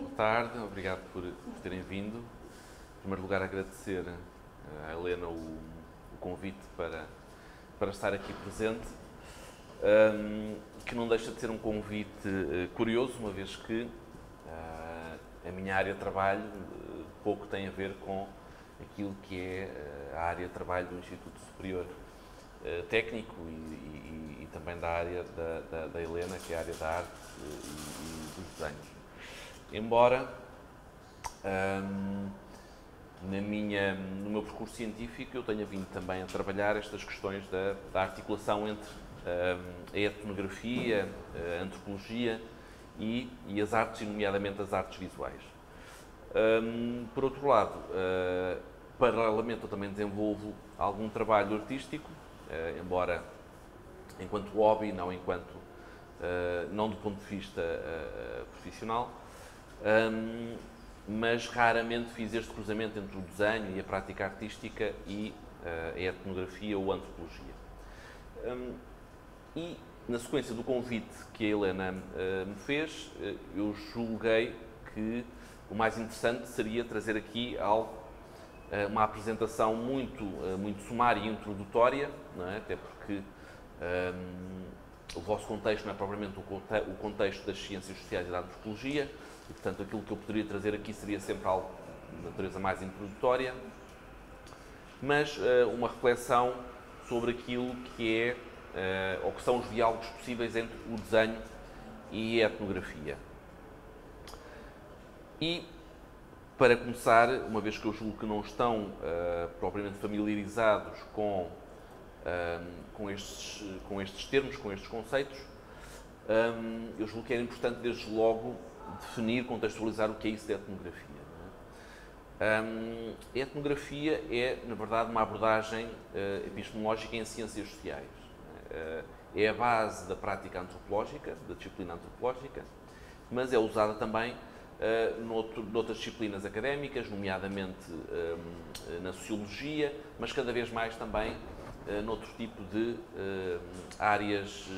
Boa tarde, obrigado por terem vindo. Em primeiro lugar, agradecer à Helena o convite para estar aqui presente, que não deixa de ser um convite curioso, uma vez que a minha área de trabalho pouco tem a ver com aquilo que é a área de trabalho do Instituto Superior Técnico e também da área da Helena, que é a área da arte e dos desenhos. Embora no meu percurso científico eu tenha vindo também a trabalhar estas questões da articulação entre a etnografia, a antropologia e as artes, e nomeadamente as artes visuais. Por outro lado, paralelamente eu também desenvolvo algum trabalho artístico, embora enquanto hobby, não do ponto de vista profissional, mas raramente fiz este cruzamento entre o desenho e a prática artística e a etnografia ou a antropologia. E na sequência do convite que a Helena me fez, eu julguei que o mais interessante seria trazer aqui uma apresentação muito sumária e introdutória, não é? Até porque o vosso contexto não é propriamente o contexto das ciências sociais e da antropologia, e portanto aquilo que eu poderia trazer aqui seria sempre algo de natureza mais introdutória, mas uma reflexão sobre aquilo que ou que são os diálogos possíveis entre o desenho e a etnografia. E, para começar, uma vez que eu julgo que não estão propriamente familiarizados com estes termos, com estes conceitos, eu julgo que era importante, desde logo, definir, contextualizar o que é isso de etnografia. A etnografia é, na verdade, uma abordagem epistemológica em ciências sociais. É a base da prática antropológica, da disciplina antropológica, mas é usada também noutras disciplinas académicas, nomeadamente na sociologia, mas cada vez mais também noutro tipo de áreas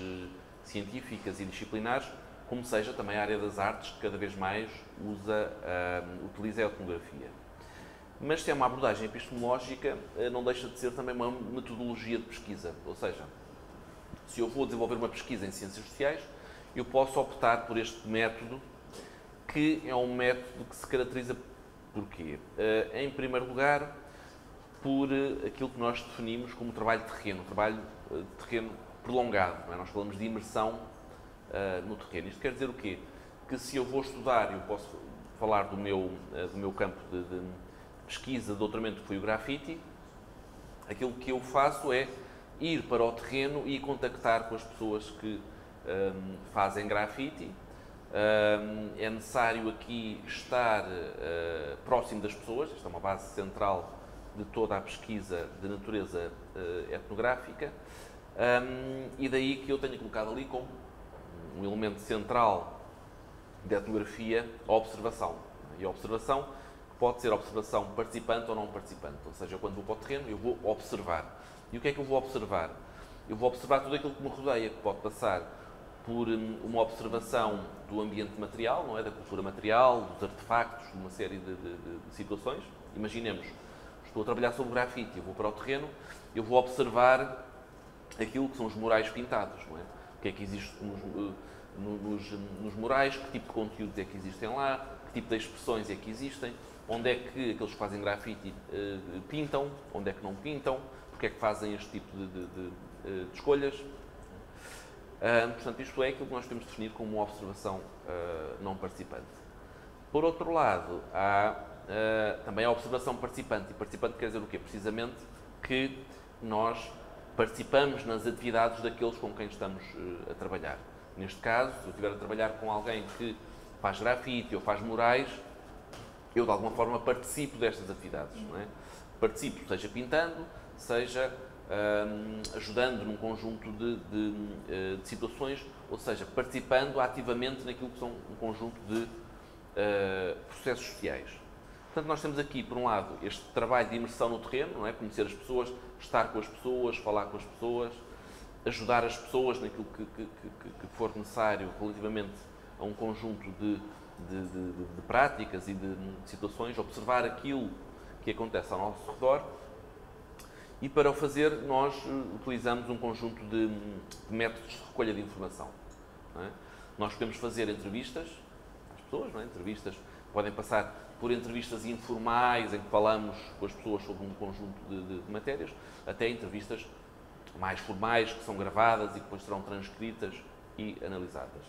científicas e disciplinares, como seja também a área das artes, que cada vez mais utiliza a etnografia. Mas se é uma abordagem epistemológica, não deixa de ser também uma metodologia de pesquisa, ou seja, se eu vou desenvolver uma pesquisa em ciências sociais, eu posso optar por este método, que é um método que se caracteriza por quê? Em primeiro lugar, por aquilo que nós definimos como trabalho de terreno prolongado. Não é? Nós falamos de imersão no terreno. Isto quer dizer o quê? Que se eu vou estudar, eu posso falar do meu campo de pesquisa, de doutoramento, que foi o grafite, aquilo que eu faço é ir para o terreno e contactar com as pessoas que fazem grafite. É necessário aqui estar próximo das pessoas, esta é uma base central de toda a pesquisa de natureza etnográfica, e daí que eu tenho colocado ali como um elemento central da etnografia a observação. E a observação pode ser observação participante ou não participante, ou seja, quando vou para o terreno eu vou observar. E o que é que eu vou observar? Eu vou observar tudo aquilo que me rodeia, que pode passar por uma observação do ambiente material, não é? Da cultura material, dos artefactos, de uma série de situações. Imaginemos, estou a trabalhar sobre grafite, eu vou para o terreno, eu vou observar aquilo que são os murais pintados, não é? O que é que existe nos murais, que tipo de conteúdos é que existem lá, que tipo de expressões é que existem, onde é que aqueles que fazem grafite pintam, onde é que não pintam, porque é que fazem este tipo de escolhas. Portanto, isto é aquilo que nós temos de definir como uma observação não participante. Por outro lado, há também a observação participante. E participante quer dizer o quê? Precisamente que nós participamos nas atividades daqueles com quem estamos a trabalhar. Neste caso, se eu estiver a trabalhar com alguém que faz grafite ou faz murais, eu de alguma forma participo destas atividades. Não é? Participo, seja pintando, seja ajudando num conjunto de situações, ou seja, participando ativamente naquilo que são um conjunto de processos sociais. Portanto, nós temos aqui, por um lado, este trabalho de imersão no terreno, não é? Conhecer as pessoas, estar com as pessoas, falar com as pessoas, ajudar as pessoas naquilo que for necessário relativamente a um conjunto de de práticas e de situações, observar aquilo que acontece ao nosso redor, e para o fazer nós utilizamos um conjunto de métodos de recolha de informação. Não é? Nós podemos fazer entrevistas às pessoas, não é? Entrevistas podem passar por entrevistas informais em que falamos com as pessoas sobre um conjunto de matérias, até entrevistas mais formais que são gravadas e que depois serão transcritas e analisadas.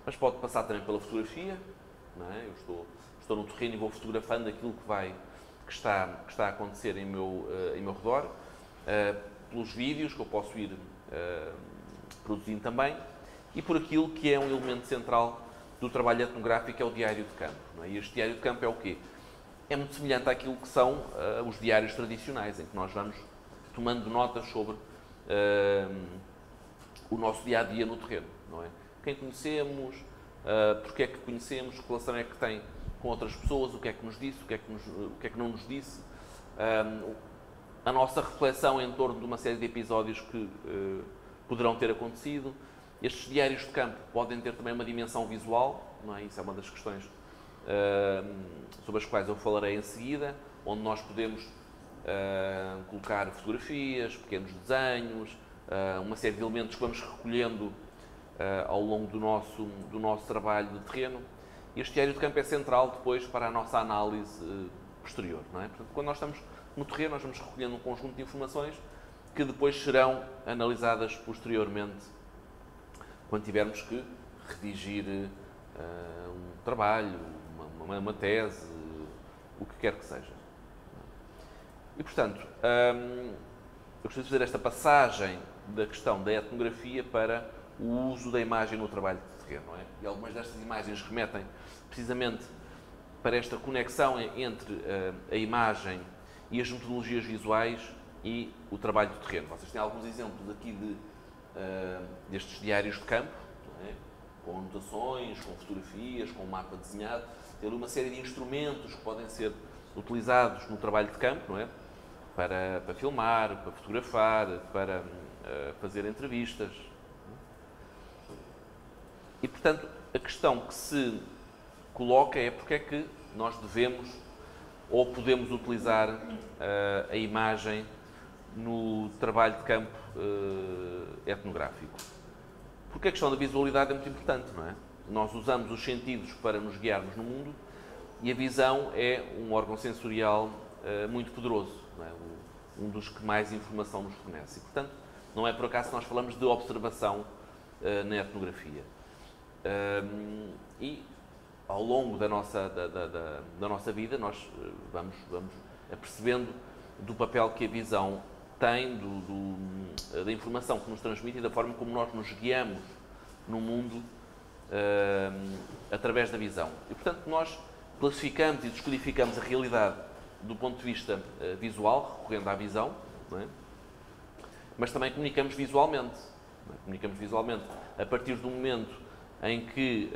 Mas pode passar também pela fotografia, não é? Eu estou no terreno e vou fotografando aquilo que está a acontecer em meu redor, pelos vídeos que eu posso ir produzindo também, e por aquilo que é um elemento central do trabalho etnográfico, é o diário de campo. Não é? E este diário de campo é o quê? É muito semelhante àquilo que são os diários tradicionais, em que nós vamos tomando notas sobre o nosso dia-a-dia no terreno. Não é? Quem conhecemos, porque é que conhecemos, que relação é que tem com outras pessoas, o que é que nos disse, o que é que não nos disse, a nossa reflexão em torno de uma série de episódios que poderão ter acontecido. Estes diários de campo podem ter também uma dimensão visual, não é? Isso é uma das questões sobre as quais eu falarei em seguida, onde nós podemos colocar fotografias, pequenos desenhos, uma série de elementos que vamos recolhendo ao longo do nosso trabalho de terreno. Este diário de campo é central depois para a nossa análise posterior. Não é? Portanto, quando nós estamos no terreno, nós vamos recolhendo um conjunto de informações que depois serão analisadas posteriormente quando tivermos que redigir um trabalho, uma tese, o que quer que seja. E, portanto, eu gostaria de fazer esta passagem da questão da etnografia para o uso da imagem no trabalho de terreno. Não é? E algumas destas imagens remetem precisamente para esta conexão entre a imagem e as metodologias visuais e o trabalho de terreno. Vocês têm alguns exemplos aqui destes diários de campo, não é? Com anotações, com fotografias, com um mapa desenhado. Tem ali uma série de instrumentos que podem ser utilizados no trabalho de campo, não é? Para filmar, para fotografar, para fazer entrevistas. E, portanto, a questão que se coloca é porque é que nós devemos ou podemos utilizar a imagem no trabalho de campo etnográfico. Porque a questão da visualidade é muito importante, não é? Nós usamos os sentidos para nos guiarmos no mundo e a visão é um órgão sensorial muito poderoso, não é? Um dos que mais informação nos fornece. E, portanto, não é por acaso que nós falamos de observação na etnografia. E ao longo da nossa vida nós vamos apercebendo do papel que a visão tem, da informação que nos transmite e da forma como nós nos guiamos no mundo através da visão. E, portanto, nós classificamos e descodificamos a realidade do ponto de vista visual, recorrendo à visão, não é? Mas também comunicamos visualmente. Não é? Comunicamos visualmente a partir do momento em que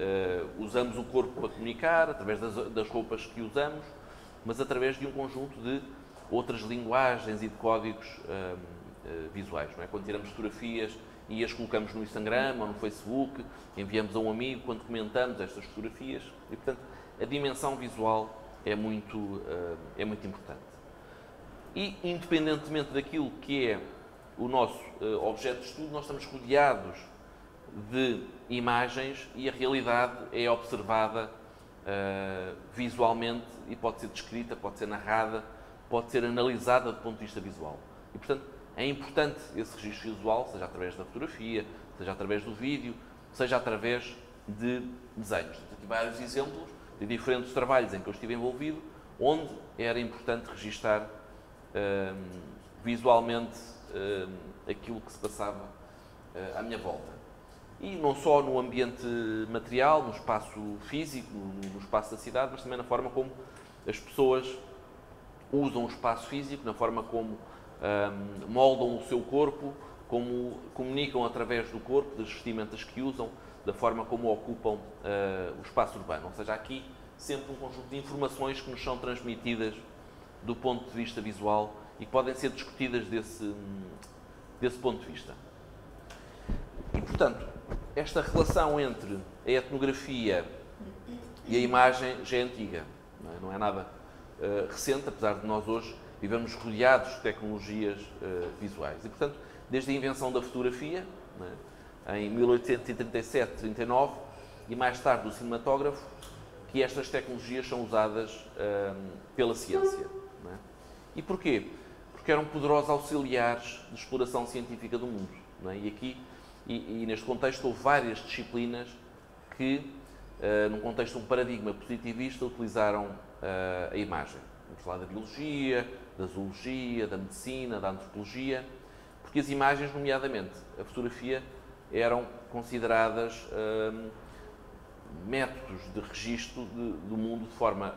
usamos o corpo para comunicar, através das roupas que usamos, mas através de um conjunto de outras linguagens e de códigos visuais. Não é? Quando tiramos fotografias e as colocamos no Instagram ou no Facebook, enviamos a um amigo quando comentamos estas fotografias, e, portanto, a dimensão visual é muito importante. E, independentemente daquilo que é o nosso objeto de estudo, nós estamos rodeados de imagens e a realidade é observada visualmente e pode ser descrita, pode ser narrada, pode ser analisada do ponto de vista visual. E, portanto, é importante esse registro visual, seja através da fotografia, seja através do vídeo, seja através de desenhos. Temos aqui vários exemplos de diferentes trabalhos em que eu estive envolvido, onde era importante registar visualmente aquilo que se passava à minha volta. E não só no ambiente material, no espaço físico, no espaço da cidade, mas também na forma como as pessoas usam o espaço físico, na forma como moldam o seu corpo, como comunicam através do corpo, das vestimentas que usam, da forma como ocupam o espaço urbano. Ou seja, aqui sempre um conjunto de informações que nos são transmitidas do ponto de vista visual e que podem ser discutidas desse ponto de vista. E, portanto, esta relação entre a etnografia E a imagem já é antiga, não é nada recente, apesar de nós hoje vivemos rodeados de tecnologias visuais. E, portanto, desde a invenção da fotografia, em 1837-39, e mais tarde do cinematógrafo, que estas tecnologias são usadas pela ciência. E porquê? Porque eram poderosos auxiliares de exploração científica do mundo. E aqui, e neste contexto, houve várias disciplinas que, num contexto de um paradigma positivista, utilizaram a imagem. Vamos falar da biologia, da zoologia, da medicina, da antropologia, porque as imagens, nomeadamente a fotografia, eram consideradas métodos de registro do mundo de forma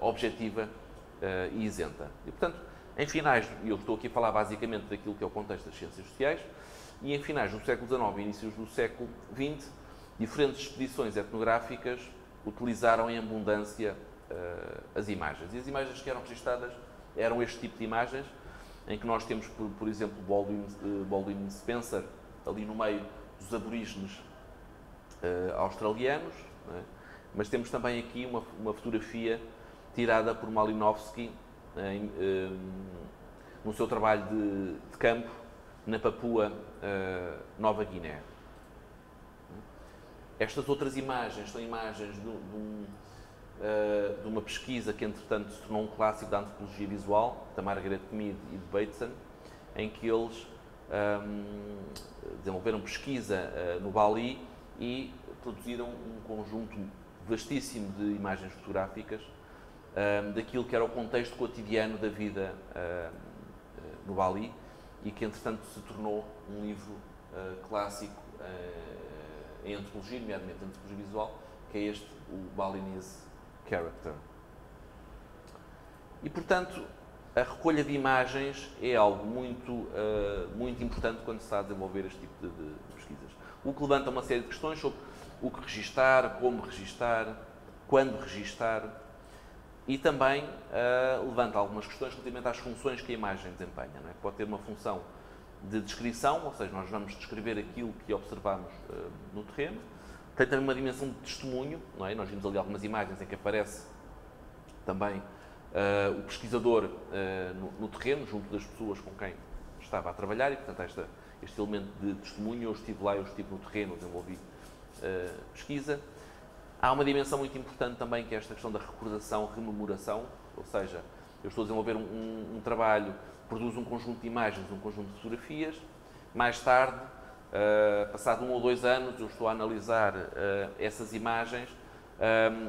objetiva e isenta. E, portanto, em finais, e eu estou aqui a falar basicamente daquilo que é o contexto das ciências sociais, e em finais do século XIX e inícios do século XX, diferentes expedições etnográficas utilizaram em abundância as imagens. E as imagens que eram registadas eram este tipo de imagens, em que nós temos, por exemplo, Baldwin Spencer, ali no meio dos aborígenes australianos, mas temos também aqui uma fotografia tirada por Malinowski no seu trabalho de campo na Papua Nova Guiné. Estas outras imagens são imagens de uma pesquisa que, entretanto, se tornou um clássico da antropologia visual, da Margaret Mead e de Bateson, em que eles desenvolveram pesquisa no Bali e produziram um conjunto vastíssimo de imagens fotográficas daquilo que era o contexto cotidiano da vida no Bali e que, entretanto, se tornou um livro clássico em antropologia, nomeadamente em antropologia visual, que é este, o Balinese Character. E, portanto, a recolha de imagens é algo muito importante quando se está a desenvolver este tipo de pesquisas. O que levanta uma série de questões sobre o que registar, como registar, quando registar, e também levanta algumas questões relativamente às funções que a imagem desempenha. Não é? Pode ter uma função de descrição, ou seja, nós vamos descrever aquilo que observamos no terreno. Tem também uma dimensão de testemunho, não é? Nós vimos ali algumas imagens em que aparece também o pesquisador no terreno, junto das pessoas com quem estava a trabalhar, e, portanto, este elemento de testemunho. Eu estive lá, eu estive no terreno, desenvolvi pesquisa. Há uma dimensão muito importante também, que é esta questão da recordação, rememoração, ou seja, eu estou a desenvolver um trabalho, produzo um conjunto de imagens, um conjunto de fotografias, mais tarde, passado 1 ou 2 anos, eu estou a analisar essas imagens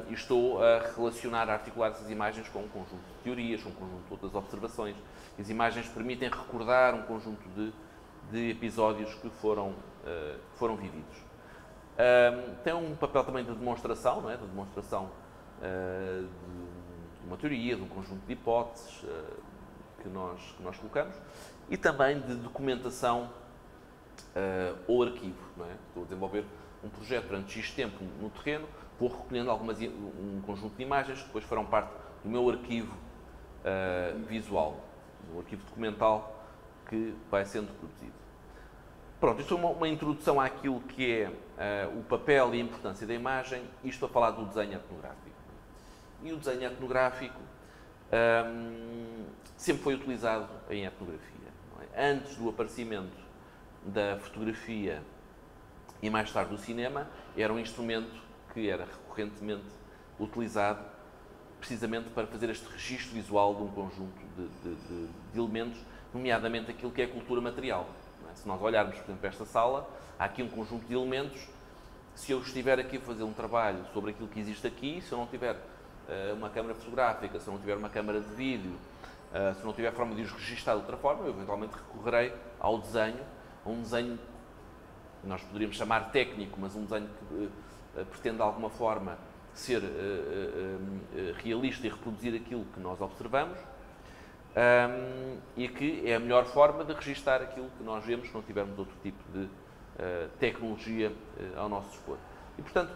e estou a relacionar, a articular essas imagens com um conjunto de teorias, com um conjunto de outras observações. As imagens permitem recordar um conjunto de episódios que foram vividos. Tem um papel também de demonstração, não é? De demonstração de uma teoria, de um conjunto de hipóteses que nós colocamos, e também de documentação ou arquivo. Não é? Estou a desenvolver um projeto durante X tempo no terreno, vou recolhendo um conjunto de imagens que depois farão parte do meu arquivo visual, do arquivo documental que vai sendo produzido. Pronto, isto é uma introdução àquilo que é o papel e a importância da imagem, e estou a falar do desenho etnográfico. E o desenho etnográfico sempre foi utilizado em etnografia. Não é? Antes do aparecimento da fotografia e mais tarde do cinema, era um instrumento que era recorrentemente utilizado precisamente para fazer este registro visual de um conjunto de elementos, nomeadamente aquilo que é a cultura material. Se nós olharmos, por exemplo, para esta sala, há aqui um conjunto de elementos. Se eu estiver aqui a fazer um trabalho sobre aquilo que existe aqui, se eu não tiver uma câmara fotográfica, se eu não tiver uma câmara de vídeo, se eu não tiver forma de os registrar de outra forma, eu eventualmente recorrerei ao desenho, a um desenho que nós poderíamos chamar técnico, mas um desenho que pretende de alguma forma ser realista e reproduzir aquilo que nós observamos. E que é a melhor forma de registar aquilo que nós vemos se não tivermos outro tipo de tecnologia ao nosso dispor. E, portanto,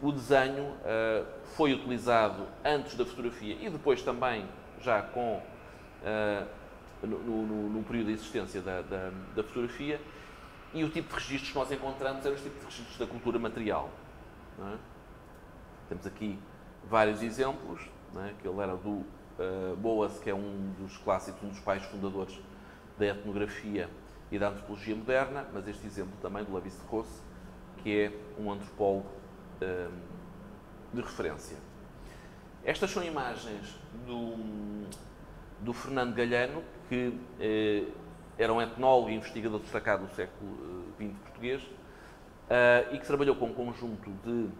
o desenho foi utilizado antes da fotografia e depois também, já no período de existência da fotografia, e o tipo de registros que nós encontramos eram os tipos de registros da cultura material. Não é? Temos aqui vários exemplos, né, que ele era do Boas, que é um dos clássicos, um dos pais fundadores da etnografia e da antropologia moderna, mas este exemplo também do Lévi-Strauss, que é um antropólogo de referência. Estas são imagens do Fernando Galhano, que era um etnólogo e investigador destacado do século XX português, e que trabalhou com um conjunto de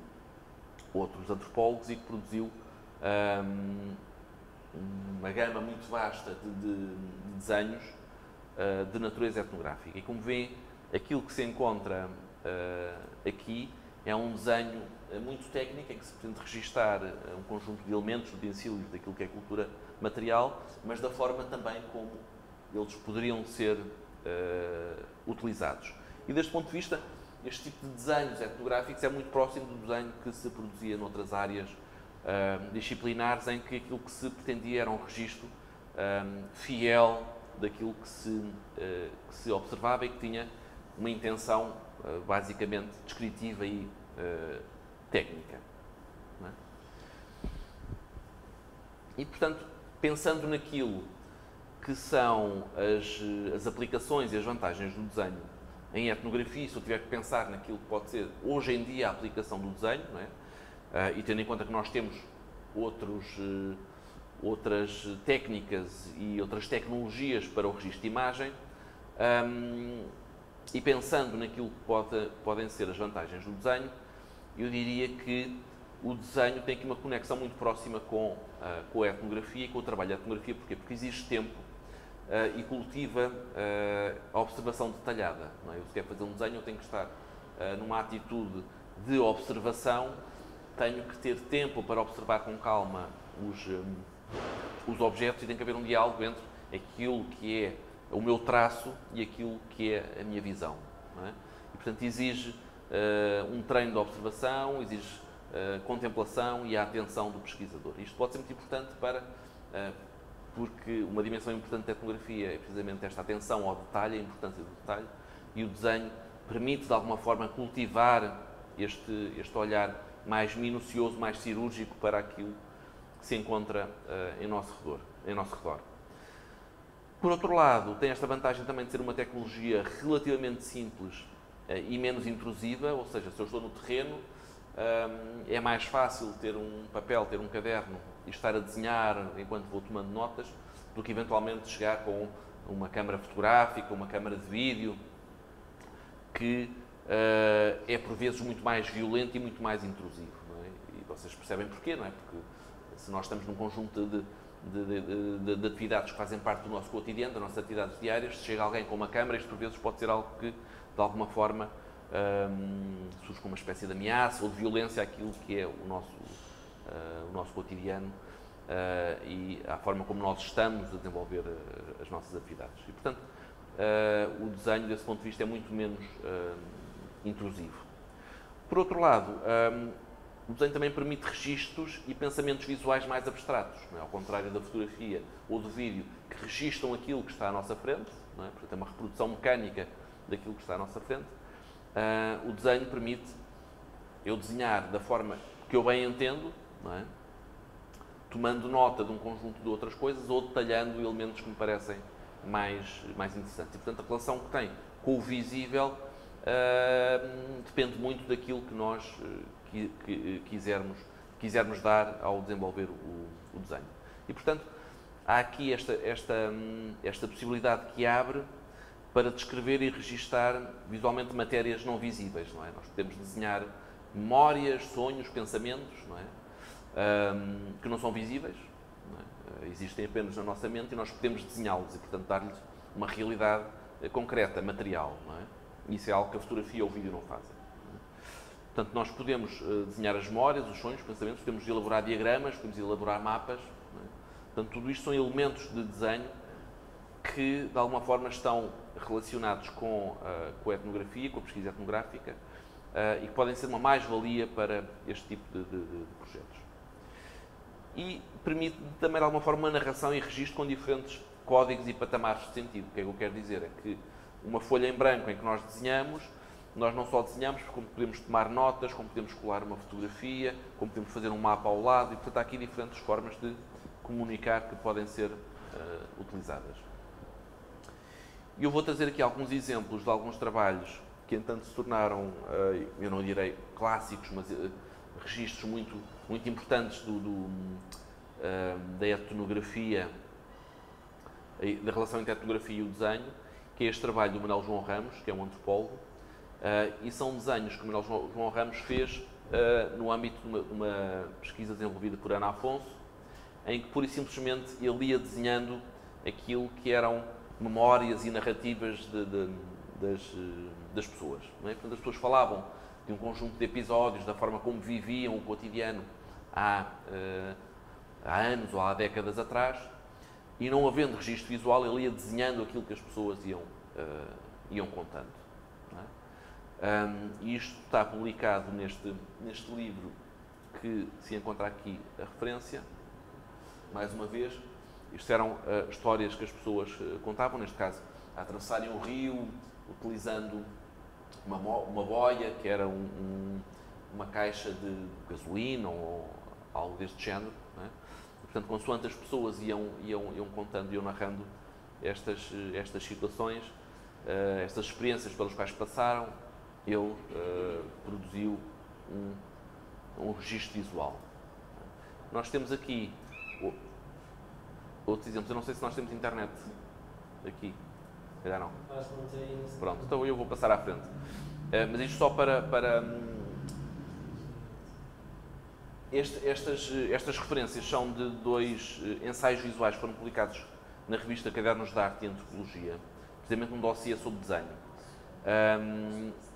outros antropólogos e que produziu uma gama muito vasta de desenhos de natureza etnográfica. E como vêem, aquilo que se encontra aqui é um desenho muito técnico, em que se pretende registar um conjunto de elementos, de utensílios daquilo que é cultura material, mas da forma também como eles poderiam ser utilizados. E deste ponto de vista, este tipo de desenhos etnográficos é muito próximo do desenho que se produzia noutras áreas disciplinares, em que aquilo que se pretendia era um registro fiel daquilo que se observava e que tinha uma intenção basicamente descritiva e técnica. Não é? E, portanto, pensando naquilo que são as aplicações e as vantagens do desenho em etnografia, se eu tiver que pensar naquilo que pode ser hoje em dia a aplicação do desenho, não é? E tendo em conta que nós temos outras técnicas e outras tecnologias para o registro de imagem, e pensando naquilo que podem ser as vantagens do desenho, eu diria que o desenho tem aqui uma conexão muito próxima com a etnografia e com o trabalho da etnografia. Porquê? Porque exige tempo e cultiva a observação detalhada. Não é? Eu, se quero fazer um desenho, eu tenho que estar numa atitude de observação, tenho que ter tempo para observar com calma os objetos e tem que haver um diálogo entre aquilo que é o meu traço e aquilo que é a minha visão. Não é? E, portanto, exige um treino de observação, exige contemplação e a atenção do pesquisador. Isto pode ser muito importante porque uma dimensão importante da etnografia é precisamente esta atenção ao detalhe, a importância do detalhe, e o desenho permite, de alguma forma, cultivar este olhar mais minucioso, mais cirúrgico para aquilo que se encontra em nosso redor. Por outro lado, tem esta vantagem também de ser uma tecnologia relativamente simples e menos intrusiva, ou seja, se eu estou no terreno, é mais fácil ter um papel, ter um caderno e estar a desenhar enquanto vou tomando notas, do que eventualmente chegar com uma câmara fotográfica, uma câmara de vídeo, que é por vezes muito mais violento e muito mais intrusivo. Não é? E vocês percebem porquê, não é? Porque se nós estamos num conjunto de atividades que fazem parte do nosso cotidiano, das nossas atividades diárias, se chega alguém com uma câmara, isto por vezes pode ser algo que, de alguma forma, surge como uma espécie de ameaça ou de violência àquilo que é o nosso cotidiano e à forma como nós estamos a desenvolver as nossas atividades. E, portanto, o desenho, desse ponto de vista, é muito menos intrusivo. Por outro lado, o desenho também permite registros e pensamentos visuais mais abstratos, não é? Ao contrário da fotografia ou do vídeo, que registram aquilo que está à nossa frente, não é? Portanto, é uma reprodução mecânica daquilo que está à nossa frente. O desenho permite eu desenhar da forma que eu bem entendo, não é? Tomando nota de um conjunto de outras coisas ou detalhando elementos que me parecem mais interessantes. E, portanto, a relação que tem com o visível depende muito daquilo que nós quisermos dar ao desenvolver o desenho. E, portanto, há aqui esta possibilidade que abre para descrever e registar visualmente matérias não visíveis. Não é? Nós podemos desenhar memórias, sonhos, pensamentos, não é? Que não são visíveis, não é? Existem apenas na nossa mente e nós podemos desenhá-los e, portanto, dar-lhes uma realidade concreta, material. Não é? Isso é algo que a fotografia ou o vídeo não fazem. Não é? Portanto, nós podemos desenhar as memórias, os sonhos, os pensamentos, podemos elaborar diagramas, podemos elaborar mapas. Não é? Portanto, tudo isto são elementos de desenho que, de alguma forma, estão relacionados com a etnografia, com a pesquisa etnográfica e que podem ser uma mais-valia para este tipo de projetos. E permite também, de alguma forma, uma narração e registro com diferentes códigos e patamares de sentido. O que é que eu quero dizer? É que uma folha em branco em que nós desenhamos nós não só desenhamos, como podemos tomar notas, como podemos colar uma fotografia, como podemos fazer um mapa ao lado, e portanto há aqui diferentes formas de comunicar que podem ser utilizadas. E eu vou trazer aqui alguns exemplos de alguns trabalhos que entanto se tornaram, eu não direi clássicos, mas registros muito importantes da etnografia, da relação entre a etnografia e o desenho, que é este trabalho do Manuel João Ramos, que é um antropólogo, e são desenhos que o Manuel João Ramos fez no âmbito de uma pesquisa desenvolvida por Ana Afonso, em que pura e simplesmente ele ia desenhando aquilo que eram memórias e narrativas das pessoas. Não é? Portanto, as pessoas falavam de um conjunto de episódios, da forma como viviam o cotidiano há anos ou há décadas atrás, e não havendo registro visual, ele ia desenhando aquilo que as pessoas iam contando. Não é? E isto está publicado neste livro, que se encontra aqui a referência. Mais uma vez, isto eram histórias que as pessoas contavam, neste caso, a atravessarem o rio, utilizando uma boia, que era uma caixa de gasolina ou algo deste género. Não é? E, portanto, consoante as pessoas iam contando, iam narrando estas situações, estas experiências pelas quais passaram, ele produziu um registro visual. Nós temos aqui outros exemplos. Eu não sei se nós temos internet aqui. Calhar não. Pronto, então eu vou passar à frente. Mas isto só para estas referências são de 2 ensaios visuais que foram publicados na revista Cadernos de Arte e Antropologia, precisamente num dossiê sobre desenho.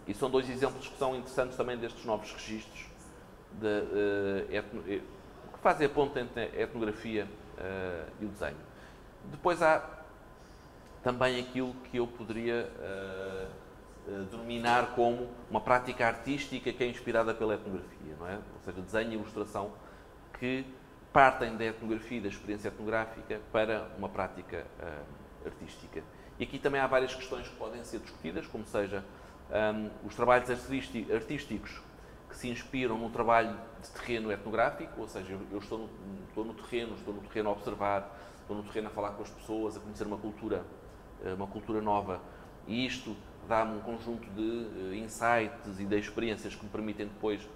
E são 2 exemplos que são interessantes também destes novos registros que fazem a ponte entre a etnografia e o desenho. Depois há também aquilo que eu poderia denominar como uma prática artística que é inspirada pela etnografia, não é? Ou seja, desenho e ilustração que partem da etnografia e da experiência etnográfica para uma prática artística. E aqui também há várias questões que podem ser discutidas, como seja os trabalhos artísticos que se inspiram num trabalho de terreno etnográfico, ou seja, eu estou no terreno a observar, estou no terreno a falar com as pessoas, a conhecer uma cultura nova, e isto dá-me um conjunto de insights e de experiências que me permitem depois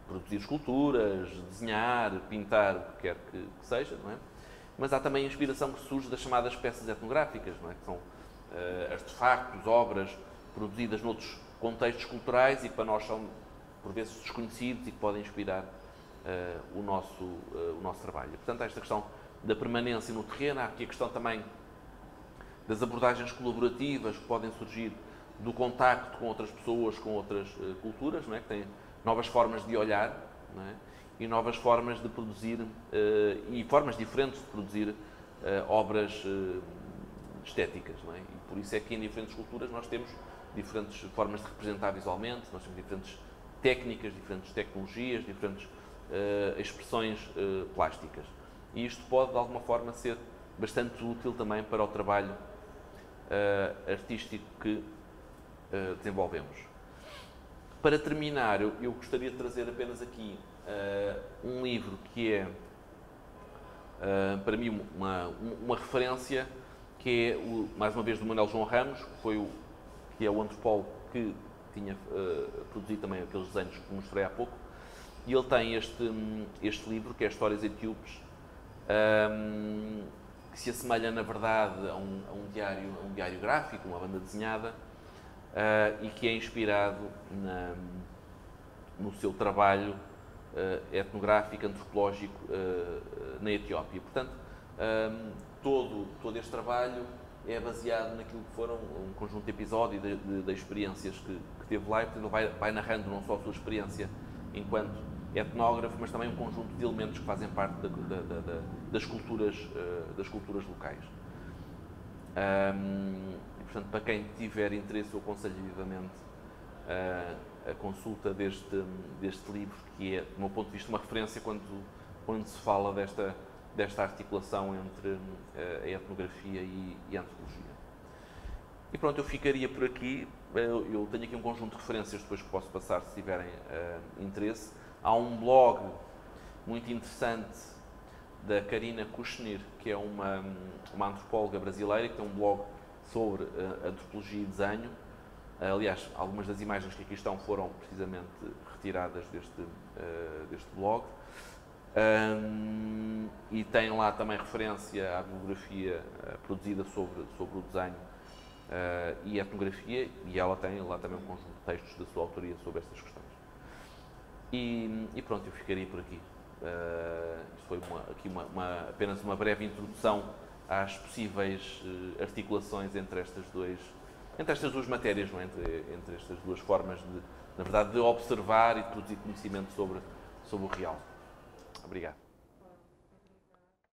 produzir esculturas, desenhar, pintar, o que quer que seja, não é? Mas há também a inspiração que surge das chamadas peças etnográficas, não é? Que são artefactos, obras produzidas noutros contextos culturais e que para nós são, por vezes, desconhecidos e que podem inspirar o nosso trabalho. Portanto, há esta questão da permanência no terreno, há aqui a questão também das abordagens colaborativas que podem surgir do contacto com outras pessoas, com outras culturas, não é? Que têm novas formas de olhar, não é? E novas formas de produzir, e formas diferentes de produzir obras estéticas. Não é? E por isso é que em diferentes culturas nós temos diferentes formas de representar visualmente, nós temos diferentes técnicas, diferentes tecnologias, diferentes expressões plásticas. E isto pode, de alguma forma, ser bastante útil também para o trabalho artístico que desenvolvemos. Para terminar, eu gostaria de trazer apenas aqui um livro que é, para mim, uma referência, que é, mais uma vez, do Manuel João Ramos, que é o antropólogo que tinha produzido também aqueles desenhos que mostrei há pouco, e ele tem este livro, que é Histórias Etíopes, que se assemelha, na verdade, a um diário gráfico, uma banda desenhada, e que é inspirado no seu trabalho etnográfico, antropológico na Etiópia. Portanto, todo este trabalho é baseado naquilo que foram um conjunto de episódios de experiências que teve lá, e portanto ele vai narrando não só a sua experiência enquanto etnógrafo, mas também um conjunto de elementos que fazem parte das culturas locais. E, portanto, para quem tiver interesse, eu aconselho vivamente a consulta deste livro, que é, do meu ponto de vista, uma referência quando se fala desta articulação entre a etnografia e a antropologia. E pronto, eu ficaria por aqui. Eu tenho aqui um conjunto de referências depois que posso passar se tiverem interesse. Há um blog muito interessante da Karina Kushner, que é uma antropóloga brasileira, que tem um blog sobre antropologia e desenho. Aliás, algumas das imagens que aqui estão foram precisamente retiradas deste blog. E tem lá também referência à bibliografia produzida sobre o desenho e etnografia, e ela tem lá também um conjunto de textos da sua autoria sobre estas questões. E pronto, eu ficaria por aqui. Isto foi apenas uma breve introdução às possíveis articulações entre estas duas matérias, não é? entre estas duas formas, na verdade, de observar e de produzir conhecimento sobre o real. Obrigado.